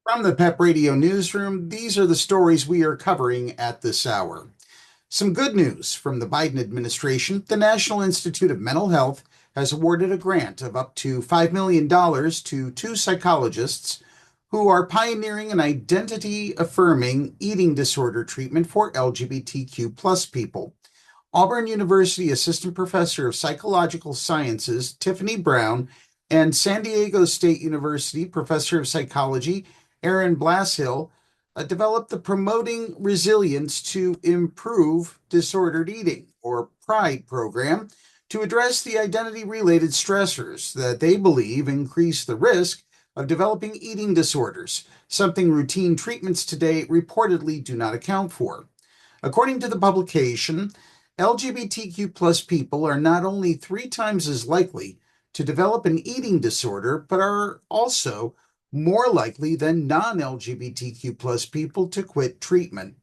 From the Pep Radio Newsroom, these are the stories we are covering at this hour. Some good news from the Biden administration. The National Institute of Mental Health has awarded a grant of up to $5 million to two psychologists who are pioneering an identity-affirming eating disorder treatment for LGBTQ plus people. Auburn University Assistant Professor of Psychological Sciences Tiffany Brown and San Diego State University Professor of Psychology Aaron Blashill developed the Promoting Resilience to Improve Disordered Eating, or PRIDE program, to address the identity-related stressors that they believe increase the risk of developing eating disorders, something routine treatments today reportedly do not account for. According to the publication, LGBTQ plus people are not only 3 times as likely to develop an eating disorder, but are also more likely than non-LGBTQ plus people to quit treatment.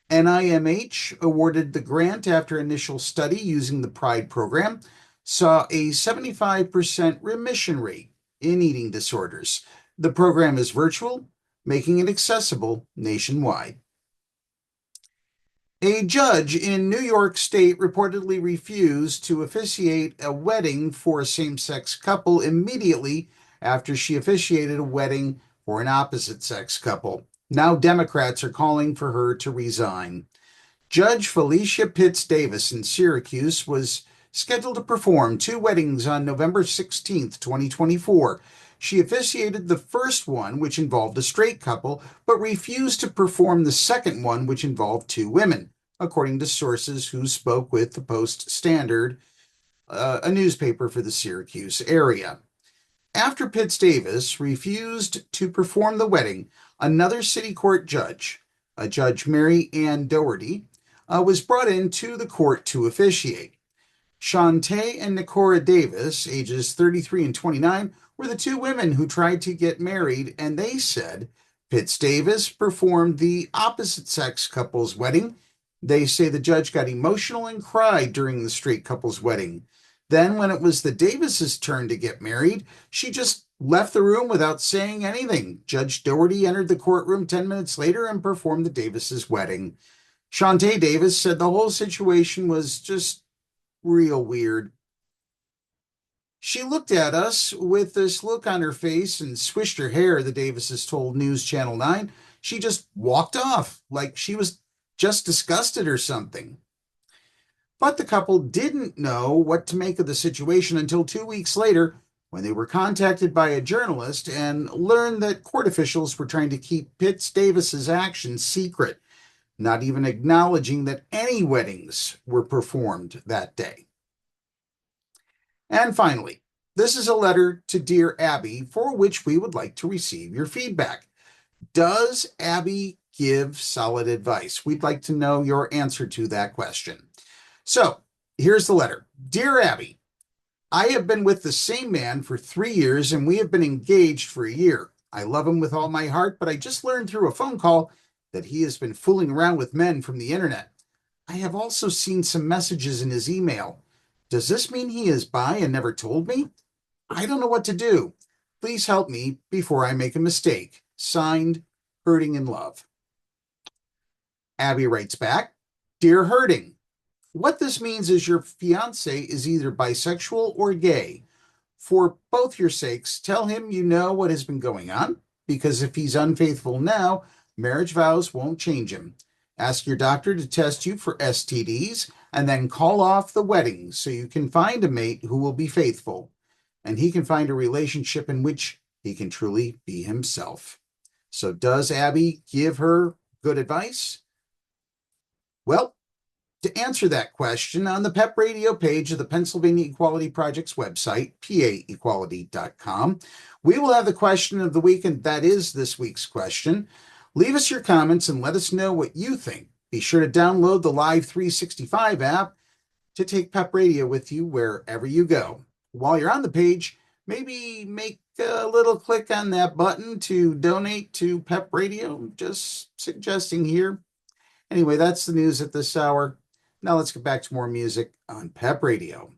NIMH awarded the grant after initial study using the PRIDE program saw a 75% remission rate in eating disorders. The program is virtual, making it accessible nationwide. A judge in New York State reportedly refused to officiate a wedding for a same-sex couple immediately after she officiated a wedding for an opposite-sex couple. Now Democrats are calling for her to resign. Judge Felicia Pitts Davis in Syracuse was scheduled to perform 2 weddings on November 16, 2024. She officiated the first one, which involved a straight couple, but refused to perform the second one, which involved 2 women, according to sources who spoke with the Post-Standard, a newspaper for the Syracuse area. After Pitts Davis refused to perform the wedding, another city court judge, Judge Mary Ann Doherty, was brought into the court to officiate. Shantae and Nikora Davis, ages 33 and 29, were the 2 women who tried to get married, and they said Pitts Davis performed the opposite-sex couple's wedding. They say the judge got emotional and cried during the straight couple's wedding. Then, when it was the Davises' turn to get married, she just left the room without saying anything. Judge Doherty entered the courtroom 10 minutes later and performed the Davises' wedding. Shantae Davis said the whole situation was just real weird. She looked at us with this look on her face and swished her hair, the Davises told News Channel 9. She just walked off like she was just disgusted or something. But the couple didn't know what to make of the situation until 2 weeks later, when they were contacted by a journalist and learned that court officials were trying to keep Pitts Davis's actions secret, not even acknowledging that any weddings were performed that day. And finally, this is a letter to Dear Abby, for which we would like to receive your feedback. Does Abby give solid advice? We'd like to know your answer to that question. So here's the letter. Dear Abby, I have been with the same man for 3 years and we have been engaged for a year. I love him with all my heart, but I just learned through a phone call that he has been fooling around with men from the internet. I have also seen some messages in his email. Does this mean he is bi and never told me? I don't know what to do. Please help me before I make a mistake. Signed, Hurting in Love. Abby writes back, Dear Hurting, what this means is your fiance is either bisexual or gay. For both your sakes, tell him you know what has been going on, because if he's unfaithful now, marriage vows won't change him. Ask your doctor to test you for STDs and then call off the wedding so you can find a mate who will be faithful and he can find a relationship in which he can truly be himself. So does Abby give her good advice? Well, to answer that question, on the PEP radio page of the Pennsylvania Equality Project's website, paequality.com, we will have the question of the week, and that is this week's question. Leave us your comments and let us know what you think. Be sure to download the Live 365 app to take PEP Radio with you wherever you go. While you're on the page, maybe make a little click on that button to donate to PEP Radio. Just suggesting here. Anyway, that's the news at this hour. Now let's get back to more music on PEP Radio.